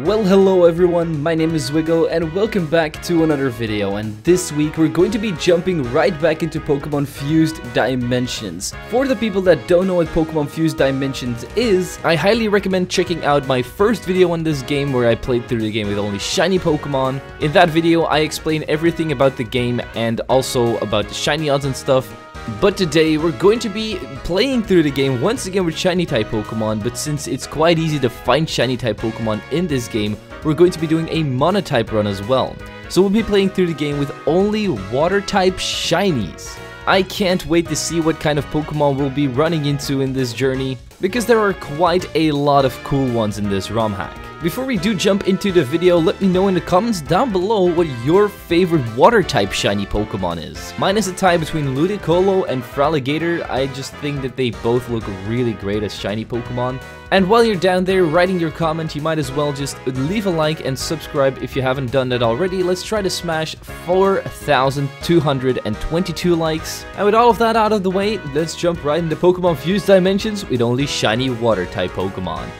Well, hello everyone, my name is zwiggojr and welcome back to another video, and this week we're going to be jumping right back into Pokemon Fused Dimensions. For the people that don't know what Pokemon Fused Dimensions is, I highly recommend checking out my first video on this game where I played through the game with only shiny Pokemon. In that video I explain everything about the game and also about the shiny odds and stuff. But today we're going to be playing through the game once again with shiny type Pokemon, but since it's quite easy to find shiny type Pokemon in this game, we're going to be doing a monotype run as well. So we'll be playing through the game with only water type shinies. I can't wait to see what kind of Pokemon we'll be running into in this journey, because there are quite a lot of cool ones in this ROM hack. Before we do jump into the video, let me know in the comments down below what your favorite water type shiny Pokemon is. Mine is a tie between Ludicolo and Fraligator. I just think that they both look really great as shiny Pokemon. And while you're down there writing your comment, you might as well just leave a like and subscribe if you haven't done that already. Let's try to smash 4,222 likes. And with all of that out of the way, let's jump right into Pokemon Fused Dimensions with only shiny water type Pokemon.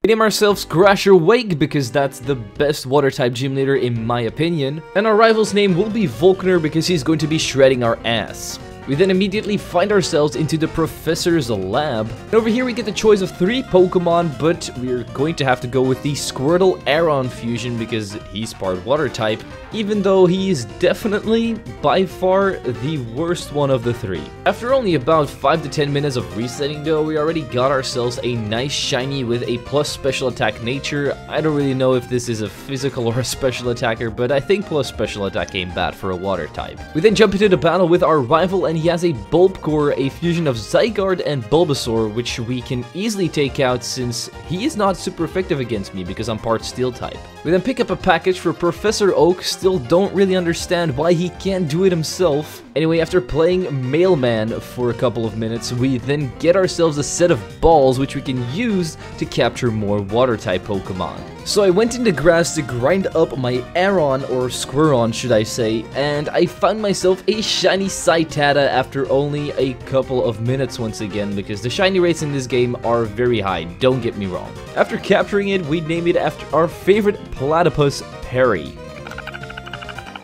We name ourselves Crasher Wake because that's the best water type gym leader in my opinion, and our rival's name will be Volkner because he's going to be shredding our ass. We then immediately find ourselves into the professor's lab. And over here we get the choice of 3 Pokemon, but we're going to have to go with the Squirtle Aron fusion because he's part water type, even though he is definitely by far the worst one of the 3. After only about 5 to 10 minutes of resetting though, we already got ourselves a nice shiny with a plus special attack nature. I don't really know if this is a physical or a special attacker, but I think plus special attack ain't bad for a water type. We then jump into the battle with our rival, and he has a Bulbcore, a fusion of Zygarde and Bulbasaur, which we can easily take out since he is not super effective against me because I'm part Steel type. We then pick up a package for Professor Oak. Still don't really understand why he can't do it himself. Anyway, after playing Mailman for a couple of minutes, we then get ourselves a set of balls which we can use to capture more water type Pokemon. So I went in the grass to grind up my Aron, or Squirron should I say, and I found myself a shiny Citata after only a couple of minutes once again, because the shiny rates in this game are very high, don't get me wrong. After capturing it, we name it after our favorite platypus, Perry.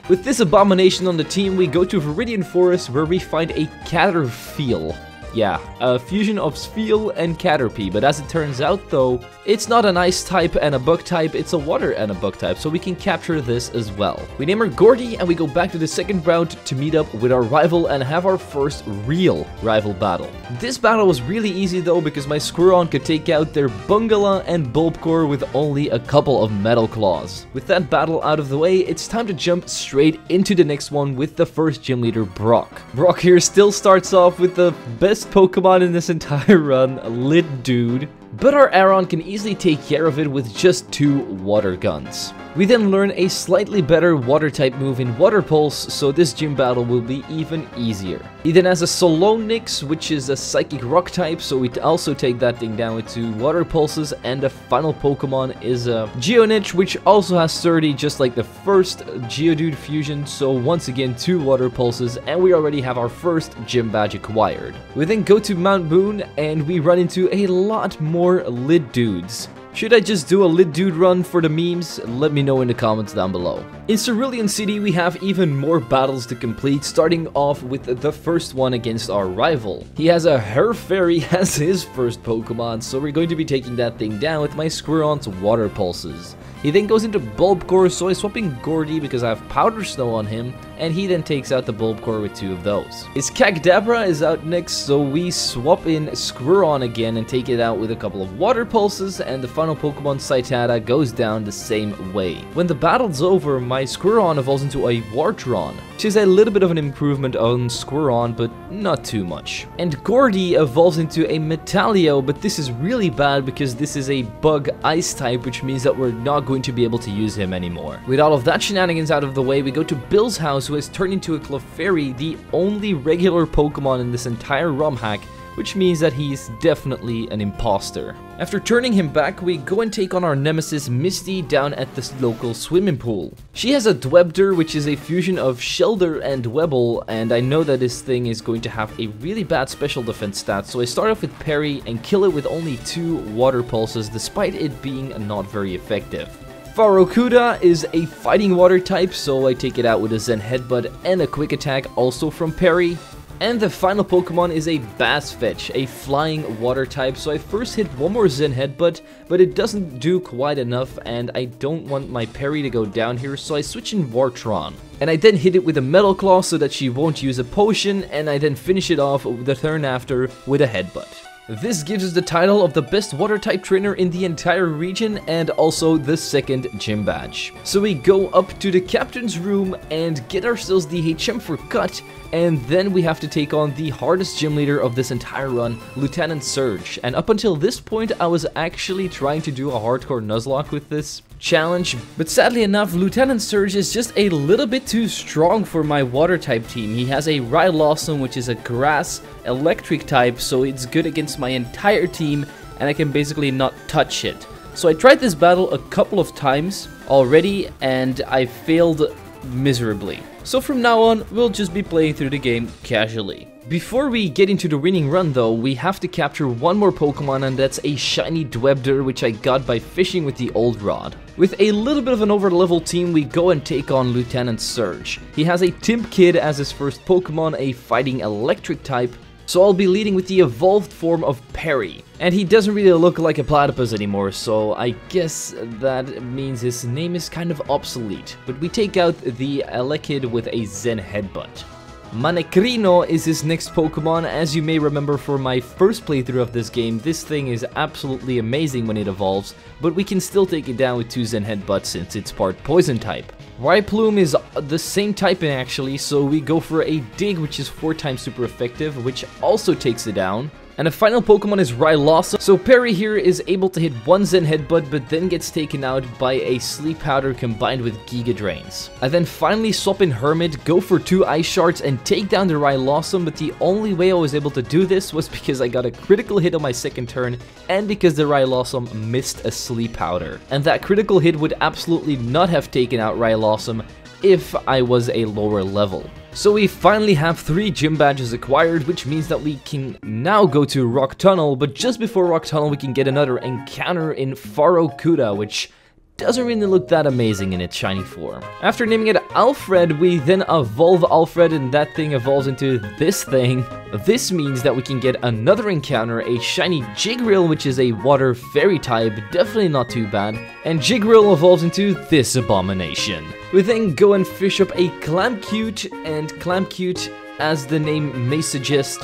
With this abomination on the team, we go to Viridian Forest where we find a Caterpie. Yeah, a fusion of Spheal and Caterpie, but as it turns out though, it's not an ice type and a bug type, it's a water and a bug type, so we can capture this as well. We name her Gordy and we go back to the second round to meet up with our rival and have our first real rival battle. This battle was really easy though because my Squirron could take out their Bungala and Bulbcore with only a couple of Metal Claws. With that battle out of the way, it's time to jump straight into the next one with the first gym leader, Brock. Brock here still starts off with the best Pokemon in this entire run, Lit Dude, but our Aron can easily take care of it with just 2 water guns. We then learn a slightly better water type move in Water Pulse, so this gym battle will be even easier. He then has a Solonix, which is a psychic rock type, so we also take that thing down with 2 water pulses, and the final Pokemon is a Geonich, which also has 30 just like the first Geodude fusion, so once again 2 water pulses, and we already have our first gym badge acquired. We then go to Mount Boone and we run into a lot more Lit Dudes. Should I just do a Lit Dude run for the memes? Let me know in the comments down below. In Cerulean City, we have even more battles to complete, starting off with the first one against our rival. He has a Herfairy as his first Pokemon, so we're going to be taking that thing down with my Squirron's Water Pulses. He then goes into Bulbcore, so I'm swapping Gordy because I have Powder Snow on him, and he then takes out the Bulbcore with 2 of those. His Kagdabra is out next, so we swap in Squirron again and take it out with a couple of Water Pulses, and the final Pokemon, Citata, goes down the same way. When the battle's over, my Squirron evolves into a Wartron, which is a little bit of an improvement on Squirron, but not too much. And Gordy evolves into a Metalio, but this is really bad because this is a bug ice type, which means that we're not going to be able to use him anymore. With all of that shenanigans out of the way, we go to Bill's house, who has turned into a Clefairy, the only regular Pokemon in this entire ROM hack, which means that he's definitely an imposter. After turning him back, we go and take on our nemesis Misty down at this local swimming pool. She has a zwiggojr, which is a fusion of Shelder and Webble, and I know that this thing is going to have a really bad special defense stat, so I start off with Parry and kill it with only 2 water pulses, despite it being not very effective. Farokuda is a fighting water type, so I take it out with a Zen Headbutt and a quick attack also from Parry. And the final Pokemon is a Bass Fetch, a flying water type, so I first hit one more Zen Headbutt, but it doesn't do quite enough, and I don't want my Parry to go down here, so I switch in Wartron. And I then hit it with a Metal Claw so that she won't use a potion, and I then finish it off the turn after with a Headbutt. This gives us the title of the best water type trainer in the entire region and also the 2nd gym badge. So we go up to the captain's room and get ourselves the HM for cut, and then we have to take on the hardest gym leader of this entire run, Lieutenant Surge. And up until this point I was actually trying to do a hardcore Nuzlocke with this challenge, but sadly enough Lieutenant Surge is just a little bit too strong for my water type team. He has a Rylosum, which is a grass electric type, so it's good against my entire team and I can basically not touch it. So I tried this battle a couple of times already and I failed miserably. So from now on we'll just be playing through the game casually. Before we get into the winning run though, we have to capture one more Pokemon, and that's a shiny zwiggojr, which I got by fishing with the old rod. With a little bit of an over-level team, we go and take on Lieutenant Surge. He has a Timp Kid as his first Pokemon, a fighting electric type, so I'll be leading with the evolved form of Parry. And he doesn't really look like a platypus anymore, so I guess that means his name is kind of obsolete. But we take out the Elekid with a Zen Headbutt. Manekrino is his next Pokemon. As you may remember from my first playthrough of this game, this thing is absolutely amazing when it evolves, but we can still take it down with 2 Zen Headbutts since it's part Poison type. Rhyplume is the same typing actually, so we go for a Dig, which is 4 times super effective, which also takes it down. And the final Pokemon is Rylosum. So Parry here is able to hit 1 Zen Headbutt, but then gets taken out by a Sleep Powder combined with Giga Drains. I then finally swap in Hermit, go for 2 Ice Shards, and take down the Rylosum, but the only way I was able to do this was because I got a critical hit on my 2nd turn, and because the Rylosum missed a Sleep Powder. And that critical hit would absolutely not have taken out Rylosum if I was a lower level. So we finally have 3 gym badges acquired, which means that we can now go to Rock Tunnel, but just before Rock Tunnel we can get another encounter in Farokuda, which doesn't really look that amazing in its shiny form. After naming it Alfred, we then evolve Alfred, and that thing evolves into this thing. This means that we can get another encounter, a shiny Jigrill, which is a water fairy type, definitely not too bad. And Jigrill evolves into this abomination. We then go and fish up a Clamcute, and Clamcute, as the name may suggest,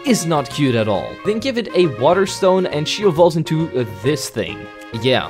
is not cute at all. Then give it a Water Stone, and she evolves into this thing. Yeah.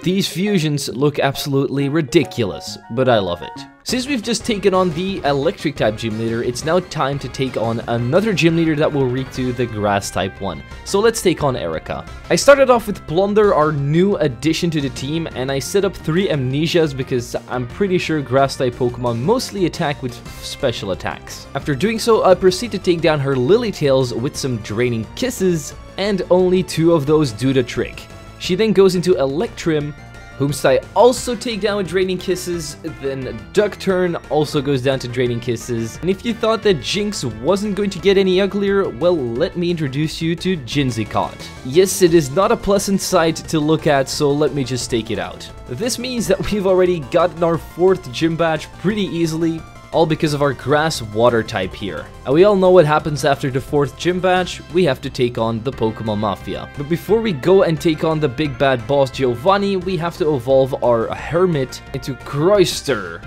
These fusions look absolutely ridiculous, but I love it. Since we've just taken on the electric type gym leader, it's now time to take on another gym leader that will reach to the grass type one. So let's take on Erica. I started off with Plunder, our new addition to the team, and I set up 3 Amnesias because I'm pretty sure grass type Pokemon mostly attack with special attacks. After doing so, I proceed to take down her Lilitails with some Draining Kisses, and only 2 of those do the trick. She then goes into Electrim, whom I also take down with Draining Kisses. Then Duckturn also goes down to Draining Kisses. And if you thought that Jinx wasn't going to get any uglier, well, let me introduce you to Jinzicott. Yes, it is not a pleasant sight to look at, so let me just take it out. This means that we've already gotten our 4th gym badge pretty easily, all because of our grass water type here. And we all know what happens after the 4th gym badge. We have to take on the Pokemon Mafia. But before we go and take on the big bad boss Giovanni, we have to evolve our Hermit into Cloyster.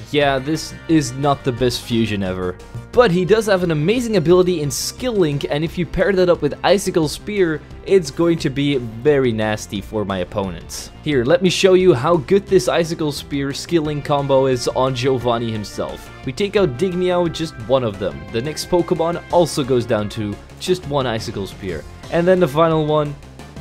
Yeah, this is not the best fusion ever. But he does have an amazing ability in Skill Link, and if you pair that up with Icicle Spear, it's going to be very nasty for my opponents. Here, let me show you how good this Icicle Spear Skill Link combo is on Giovanni himself. We take out Digmeow with just one of them. The next Pokemon also goes down to just 1 Icicle Spear. And then the final one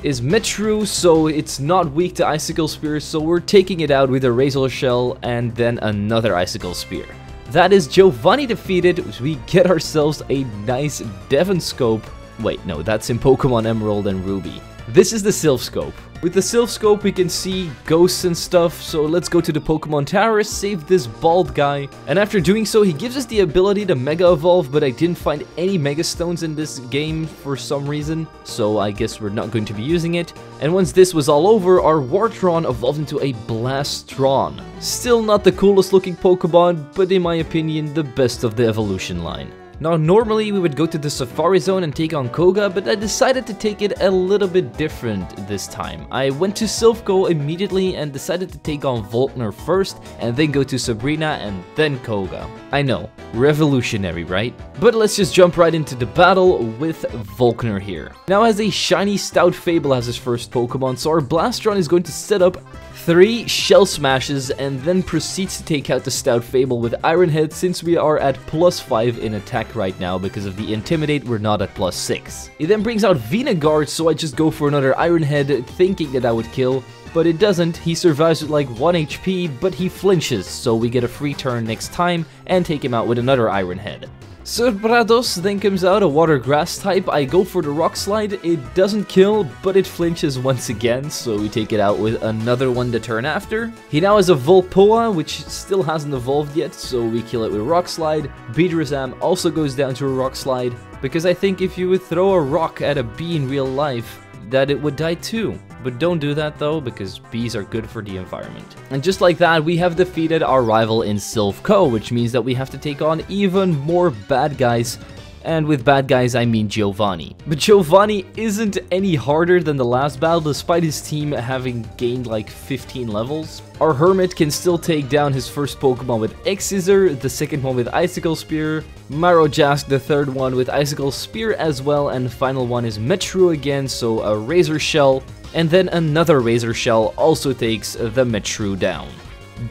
is Metru, so it's not weak to Icicle Spear, so we're taking it out with a Razor Shell and then another Icicle Spear. That is Giovanni defeated. We get ourselves a nice Devon Scope, Wait, no, that's in Pokemon Emerald and Ruby. This is the Sylph Scope. With the Sylph Scope, we can see ghosts and stuff, so let's go to the Pokemon Tower, save this bald guy. And after doing so, he gives us the ability to Mega Evolve, but I didn't find any Mega Stones in this game for some reason, so I guess we're not going to be using it. And once this was all over, our Wartron evolved into a Blastron. Still not the coolest looking Pokemon, but in my opinion, the best of the evolution line. Now, normally we would go to the Safari Zone and take on Koga, but I decided to take it a little bit different this time. I went to Silphco immediately and decided to take on Volkner first, and then go to Sabrina and then Koga. I know, revolutionary, right? But let's just jump right into the battle with Volkner here. Now, as a shiny Stout Fable as his first Pokemon, so our Blastron is going to set up 3 Shell Smashes and then proceeds to take out the Stout Fable with Iron Head, since we are at +5 in attack right now because of the Intimidate. We're not at +6. He then brings out Veniguard, so I just go for another Iron Head thinking that I would kill, but it doesn't. He survives with like 1 HP, but he flinches, so we get a free turn next time and take him out with another Iron Head. Cerbrados then comes out, a Water Grass type. I go for the Rock Slide. It doesn't kill, but it flinches once again, so we take it out with another one the turn after. He now has a Volpoa, which still hasn't evolved yet, so we kill it with Rock Slide. Beedrazam also goes down to a Rock Slide, because I think if you would throw a rock at a bee in real life, that it would die too. But don't do that though, because bees are good for the environment. And just like that, we have defeated our rival in Silphco, which means that we have to take on even more bad guys. And with bad guys, I mean Giovanni. But Giovanni isn't any harder than the last battle, despite his team having gained like 15 levels. Our Hermit can still take down his first Pokemon with X-Scissor, the second one with Icicle Spear, Marojask the third one with Icicle Spear as well, and the final one is Metru again, so a Razor Shell, and then another Razor Shell also takes the Metru down.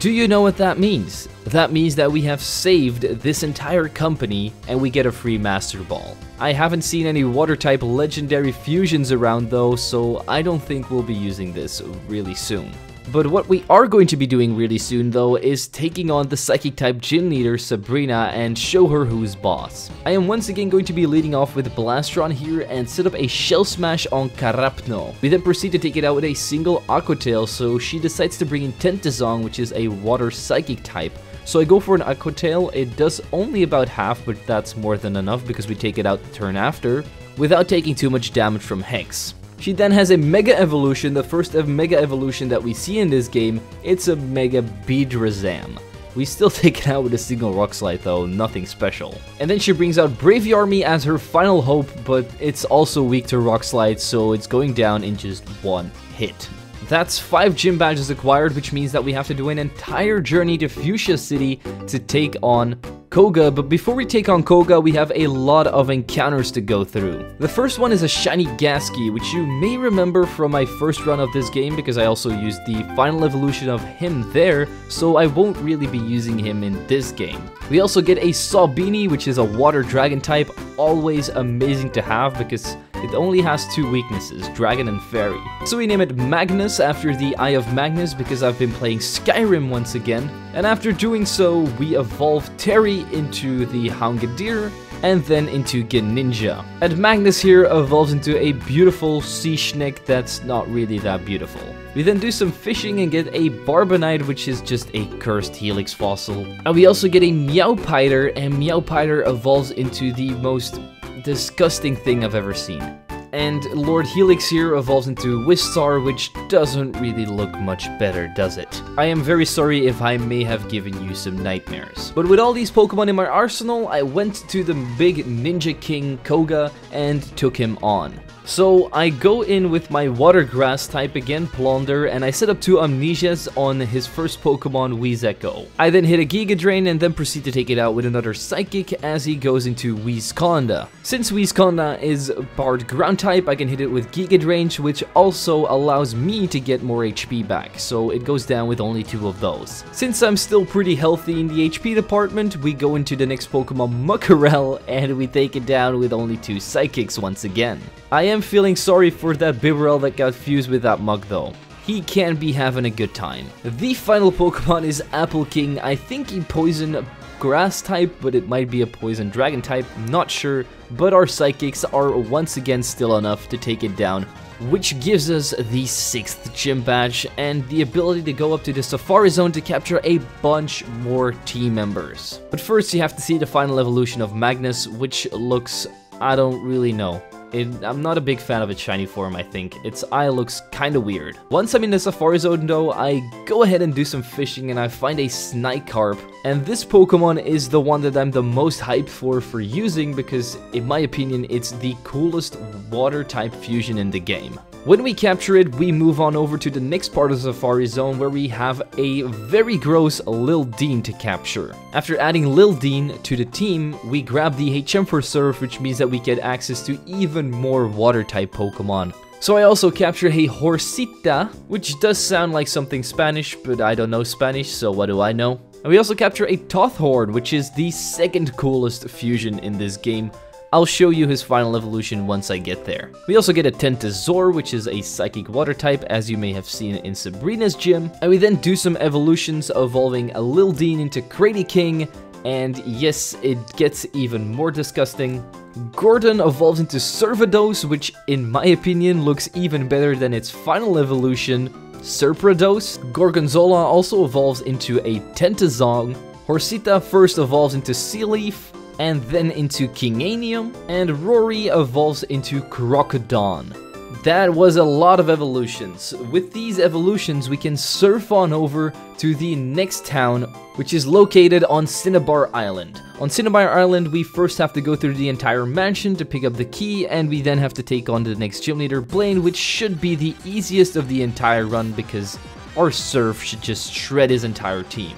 Do you know what that means? That means that we have saved this entire company and we get a free Master Ball. I haven't seen any Water-type legendary fusions around though, so I don't think we'll be using this really soon. But what we are going to be doing really soon though is taking on the Psychic-type gym leader Sabrina and show her who's boss. I am once again going to be leading off with Blastron here and set up a Shell Smash on Carapno. We then proceed to take it out with a single Aqua Tail, so she decides to bring in Tentazong, which is a Water Psychic type. So I go for an Aqua Tail. It does only about half, but that's more than enough because we take it out the turn after, without taking too much damage from Hex. She then has a Mega Evolution, the first Mega Evolution that we see in this game. It's a Mega Beedrazam. We still take it out with a single Rock Slide though, nothing special. And then she brings out Bravey Army as her final hope, but it's also weak to Rock Slide, so it's going down in just 1 hit. That's 5 gym badges acquired, which means that we have to do an entire journey to Fuchsia City to take on Koga, but before we take on Koga, we have a lot of encounters to go through. The first one is a shiny Gasky, which you may remember from my first run of this game, because I also used the final evolution of him there, so I won't really be using him in this game. We also get a Saubini, which is a Water Dragon type, always amazing to have because it only has 2 weaknesses, Dragon and Fairy. So we name it Magnus after the Eye of Magnus because I've been playing Skyrim once again. And after doing so, we evolve Terry into the Houngadir and then into Greninja. And Magnus here evolves into a beautiful sea snake that's not really that beautiful. We then do some fishing and get a Barbanite, which is just a cursed Helix fossil. And we also get a Meowpiter, and Meowpiter evolves into the most disgusting thing I've ever seen. And Lord Helix here evolves into Wistar, which doesn't really look much better, does it? I am very sorry if I may have given you some nightmares. But with all these Pokemon in my arsenal, I went to the big Ninja King Koga and took him on. So I go in with my Water Grass type again, Plunder, and I set up 2 Amnesias on his first Pokemon, Wheezecho. I then hit a Giga Drain and then proceed to take it out with another Psychic as he goes into Wheezconda. Since Wheezconda is Bard Ground type, I can hit it with Giga Drain, which also allows me to get more HP back, so it goes down with only 2 of those. Since I'm still pretty healthy in the HP department, we go into the next Pokemon, Muckarel, and we take it down with only 2 Psychics once again. I am feeling sorry for that Bibarel that got fused with that Mug though. He can't be having a good time. The final Pokemon is Apple King. I think he poisoned grass type, but it might be a poison dragon type, not sure, but our psychics are once again still enough to take it down, which gives us the 6th gym badge and the ability to go up to the Safari Zone to capture a bunch more team members. But first you have to see the final evolution of Magnus, which looks, I don't really know. I'm not a big fan of its shiny form, I think. Its eye looks kinda weird. Once I'm in the Safari Zone though, I go ahead and do some fishing and I find a Snicarp. And this Pokemon is the one that I'm the most hyped for using because, in my opinion, it's the coolest water-type fusion in the game. When we capture it, we move on over to the next part of the Safari Zone where we have a very gross Lil Dean to capture. After adding Lil Dean to the team, we grab the HM for Surf, which means that we get access to even more water-type Pokemon. So I also captured a Horsita, which does sound like something Spanish, but I don't know Spanish, so what do I know? And we also capture a Tothorn, which is the second coolest fusion in this game. I'll show you his final evolution once I get there. We also get a Tentazor, which is a psychic water type, as you may have seen in Sabrina's gym. And we then do some evolutions, evolving a Lil Dean into Crazy King, and yes, it gets even more disgusting. Gordon evolves into Servados, which in my opinion looks even better than its final evolution, Serprados. Gorgonzola also evolves into a Tentazong. Horsita first evolves into Sealeaf, and then into Kinganium, and Rory evolves into Crocodon. That was a lot of evolutions. With these evolutions, we can surf on over to the next town, which is located on Cinnabar Island. On Cinnabar Island, we first have to go through the entire mansion to pick up the key, and we then have to take on the next gym leader, Blaine, which should be the easiest of the entire run because our Surf should just shred his entire team.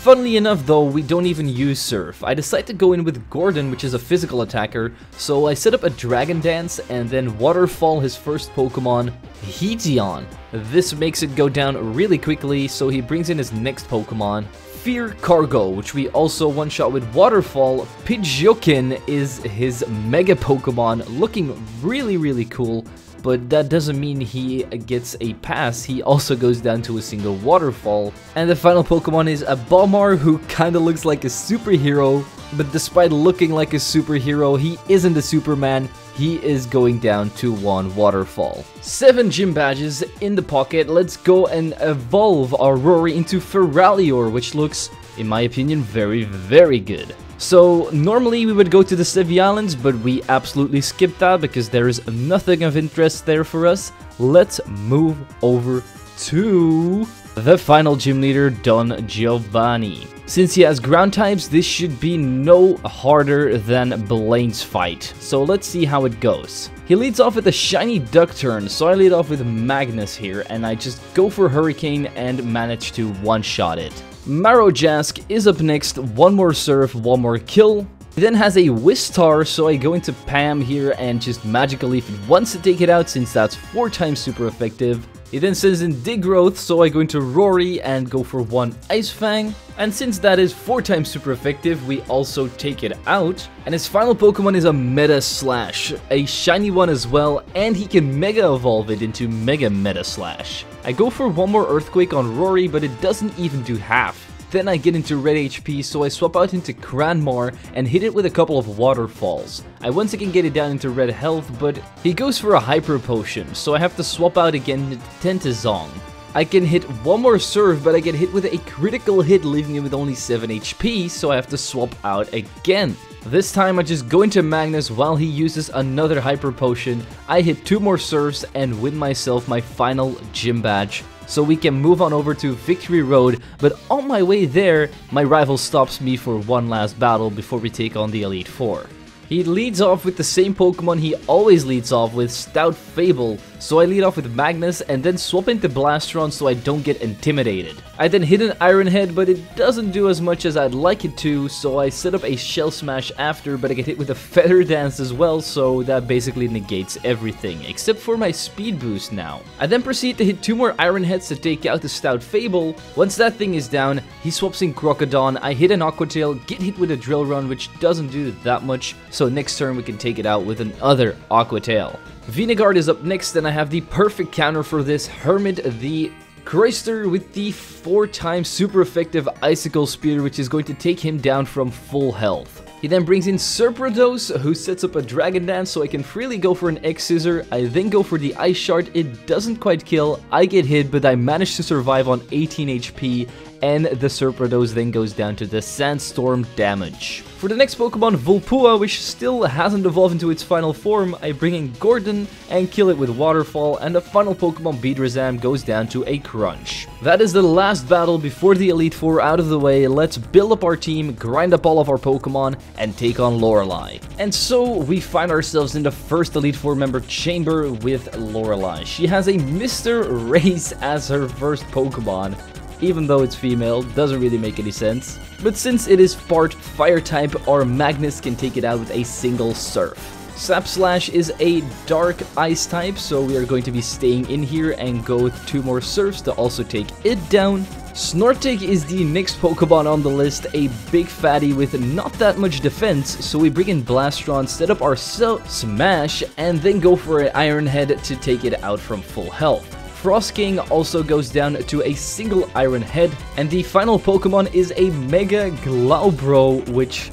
Funnily enough though, we don't even use Surf. I decide to go in with Gordon, which is a physical attacker, so I set up a Dragon Dance and then Waterfall his first Pokemon, Heateon. This makes it go down really quickly, so he brings in his next Pokemon, Fear Cargo, which we also one-shot with Waterfall. Pidgeotkin is his Mega Pokemon, looking really cool. But that doesn't mean he gets a pass, he also goes down to a single waterfall. And the final Pokemon is a Balmar, who kinda looks like a superhero, but despite looking like a superhero, he isn't a Superman, he is going down to one waterfall. 7 gym badges in the pocket, let's go and evolve our Rory into Feralior, which looks, in my opinion, very good. So, normally we would go to the Stevie Islands, but we absolutely skipped that because there is nothing of interest there for us. Let's move over to the final gym leader, Don Giovanni. Since he has ground types, this should be no harder than Blaine's fight. So let's see how it goes. He leads off with a shiny duck turn, so I lead off with Magnus here, and I just go for Hurricane and manage to one-shot it. Marojask is up next, one more Surf, one more kill. He then has a Wistar, so I go into Pam here and just Magical Leaf it once to take it out since that's 4 times super effective. He then sends in Digrowth, so I go into Rory and go for 1 Ice Fang. And since that is 4 times super effective, we also take it out. And his final Pokemon is a Meta Slash, a shiny one as well, and he can Mega Evolve it into Meta Slash. I go for 1 more Earthquake on Rory, but it doesn't even do half. Then I get into red HP, so I swap out into Cranmar and hit it with a couple of waterfalls. I once again get it down into red health, but he goes for a Hyper Potion, so I have to swap out again into Tentazong. I can hit 1 more Surf, but I get hit with a critical hit, leaving him with only 7 HP, so I have to swap out again. This time I just go into Magnus while he uses another Hyper Potion. I hit 2 more Surfs and win myself my final gym badge. So we can move on over to Victory Road, but on my way there, my rival stops me for one last battle before we take on the Elite Four. He leads off with the same Pokemon he always leads off with, Stout Fable, so I lead off with Magnus and then swap into Blastron so I don't get intimidated. I then hit an Iron Head, but it doesn't do as much as I'd like it to, so I set up a Shell Smash after, but I get hit with a Feather Dance as well, so that basically negates everything, except for my Speed Boost now. I then proceed to hit 2 more Iron Heads to take out the Stout Fable. Once that thing is down, he swaps in Crocodon, I hit an Aqua Tail, get hit with a Drill Run, which doesn't do that much, so next turn we can take it out with another Aqua Tail. Venegard is up next, and I have the perfect counter for this, Hermit the Chrysler with the 4x super effective Icicle Spear, which is going to take him down from full health. He then brings in Serprados, who sets up a Dragon Dance, so I can freely go for an X-Scissor. I then go for the Ice Shard. It doesn't quite kill. I get hit, but I manage to survive on 18 HP, and the Serprados then goes down to the Sandstorm damage. For the next Pokemon, Volpua, which still hasn't evolved into its final form, I bring in Gordon and kill it with Waterfall, and the final Pokemon, Beedrazam, goes down to a Crunch. That is the last battle before the Elite Four out of the way. Let's build up our team, grind up all of our Pokemon, and take on Lorelei. And so we find ourselves in the first Elite Four member chamber with Lorelei. She has a Mr. Race as her first Pokemon. Even though it's female, doesn't really make any sense. But since it is part fire type, our Magnus can take it out with a single Surf. Sap Slash is a dark ice type, so we are going to be staying in here and go with 2 more Surfs to also take it down. Snortic is the next Pokemon on the list, a big fatty with not that much defense, so we bring in Blastron, set up our Smash, and then go for an Iron Head to take it out from full health. Frost King also goes down to a single Iron Head, and the final Pokemon is a Mega Glaubro, which,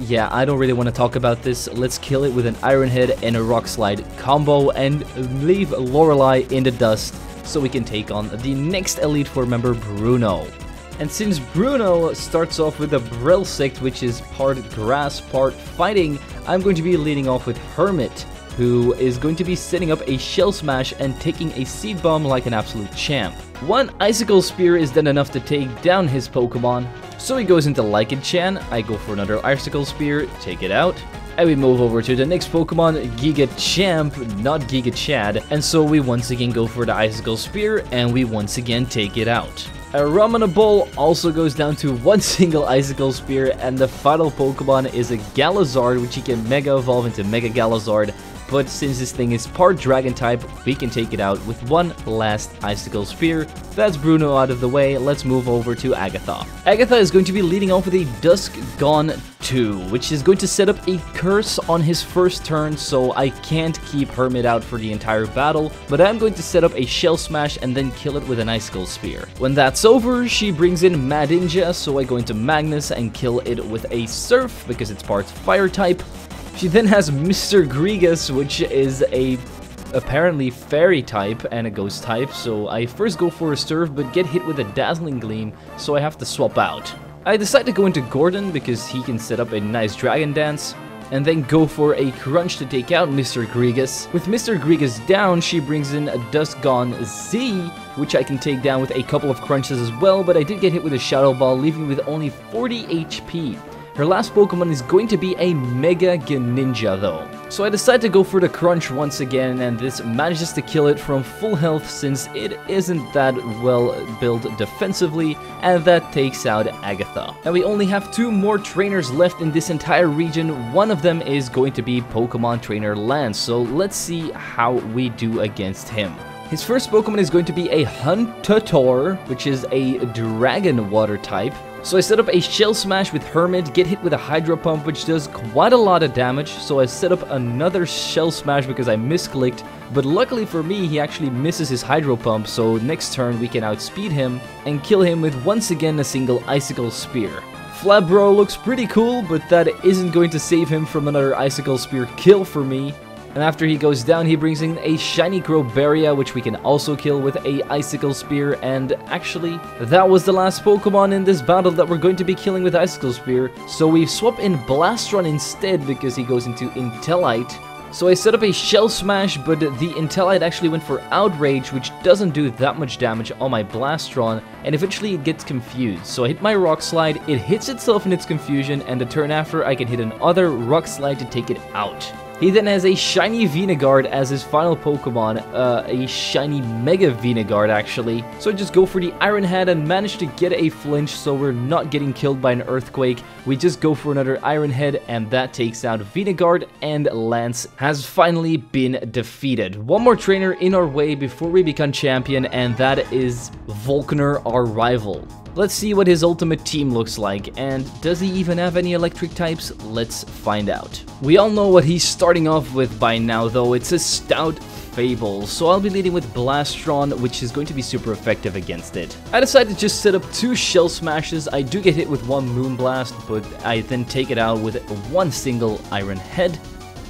yeah, I don't really want to talk about this. Let's kill it with an Iron Head and a Rock Slide combo and leave Lorelei in the dust so we can take on the next Elite Four member, Bruno. And since Bruno starts off with a Brelsect, which is part grass, part fighting, I'm going to be leading off with Hermit, who is going to be setting up a Shell Smash and taking a Seed Bomb like an absolute champ. One Icicle Spear is then enough to take down his Pokemon, so he goes into Lycan-Chan. I go for another Icicle Spear, take it out, and we move over to the next Pokemon, Giga Champ, not Giga Chad, and so we once again go for the Icicle Spear, and we once again take it out. A Ramanabol also goes down to 1 single Icicle Spear, and the final Pokemon is a Galazard, which he can Mega Evolve into Mega Galazard. But since this thing is part Dragon type, we can take it out with 1 last Icicle Spear. That's Bruno out of the way. Let's move over to Agatha. Agatha is going to be leading off with a Dusk Gone 2, which is going to set up a Curse on his first turn, so I can't keep Hermit out for the entire battle, but I'm going to set up a Shell Smash and then kill it with an Icicle Spear. When that's over, she brings in Madinja, so I go into Magnus and kill it with a Surf because it's part Fire type. She then has Mr. Grigas, which is a apparently fairy type and a ghost type, so I first go for a Surf but get hit with a Dazzling Gleam, so I have to swap out. I decide to go into Gordon because he can set up a nice Dragon Dance, and then go for a Crunch to take out Mr. Grigas. With Mr. Grigas down, she brings in a Dusk Gone Z, which I can take down with a couple of Crunches as well, but I did get hit with a Shadow Ball, leaving with only 40 HP. Her last Pokemon is going to be a Mega Greninja though. So I decide to go for the Crunch once again, and this manages to kill it from full health since it isn't that well built defensively, and that takes out Agatha. And we only have 2 more trainers left in this entire region. One of them is going to be Pokemon Trainer Lance, so let's see how we do against him. His first Pokemon is going to be a Huntator, which is a Dragon Water type. So I set up a Shell Smash with Hermit, get hit with a Hydro Pump, which does quite a lot of damage, so I set up another Shell Smash because I misclicked, but luckily for me, he actually misses his Hydro Pump, so next turn we can outspeed him and kill him with once again a single Icicle Spear. Flabro looks pretty cool, but that isn't going to save him from another Icicle Spear kill for me. And after he goes down, he brings in a Shiny Crobaria, which we can also kill with a Icicle Spear. And actually, that was the last Pokemon in this battle that we're going to be killing with Icicle Spear. So we swap in Blastron instead because he goes into Intellite. So I set up a Shell Smash, but the Intellite actually went for Outrage, which doesn't do that much damage on my Blastron, and eventually it gets confused. So I hit my Rock Slide, it hits itself in its confusion, and the turn after I can hit another Rock Slide to take it out. He then has a Shiny Venegard as his final Pokemon, a Shiny Mega Venegard actually. So I just go for the Iron Head and manage to get a flinch so we're not getting killed by an Earthquake. We just go for another Iron Head and that takes out Venegard, and Lance has finally been defeated. One more trainer in our way before we become champion, and that is Volkner, our rival. Let's see what his ultimate team looks like, and does he even have any electric types? Let's find out. We all know what he's starting off with by now though, it's a stout Fable, so I'll be leading with Blastron, which is going to be super effective against it. I decided to just set up 2 Shell Smashes. I do get hit with 1 Moonblast, but I then take it out with 1 single Iron Head.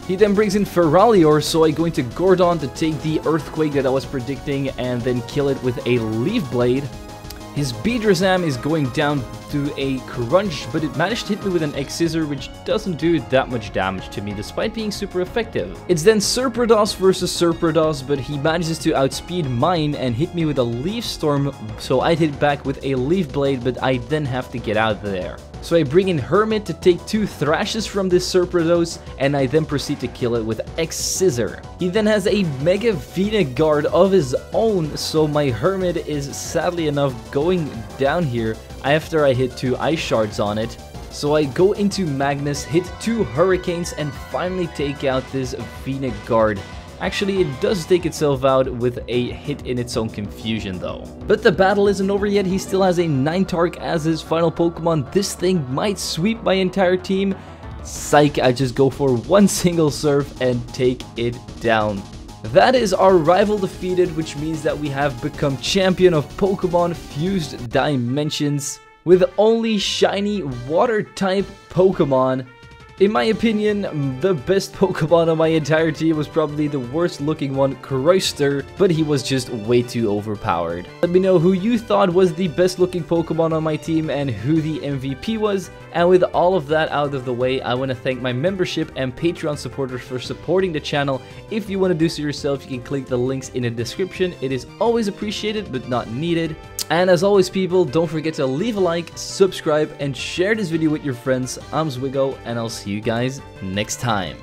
He then brings in Feralior, so I go into Gordon to take the Earthquake that I was predicting and then kill it with a Leaf Blade. His Beedrazam is going down to a Crunch, but it managed to hit me with an X-Scissor, which doesn't do that much damage to me, despite being super effective. It's then Serprados versus Serprados, but he manages to outspeed mine and hit me with a Leaf Storm, so I hit back with a Leaf Blade, but I then have to get out of there. So I bring in Hermit to take 2 Thrashes from this Serprados, and I then proceed to kill it with X-Scissor. He then has a Mega Guard of his own, so my Hermit is sadly enough going down here after I hit 2 Ice Shards on it. So I go into Magnus, hit 2 Hurricanes, and finally take out this Guard. Actually, it does take itself out with a hit in its own confusion though. But the battle isn't over yet, he still has a 9-tark as his final Pokemon. This thing might sweep my entire team. Psych, I just go for 1 single Surf and take it down. That is our rival defeated, which means that we have become champion of Pokemon Fused Dimensions with only shiny water type Pokemon. In my opinion, the best Pokemon on my entire team was probably the worst looking one, Cloyster, but he was just way too overpowered. Let me know who you thought was the best looking Pokemon on my team and who the MVP was. And with all of that out of the way, I want to thank my membership and Patreon supporters for supporting the channel. If you want to do so yourself, you can click the links in the description. It is always appreciated, but not needed. And as always people, don't forget to leave a like, subscribe, and share this video with your friends. I'm zwiggojr, and I'll see you guys next time.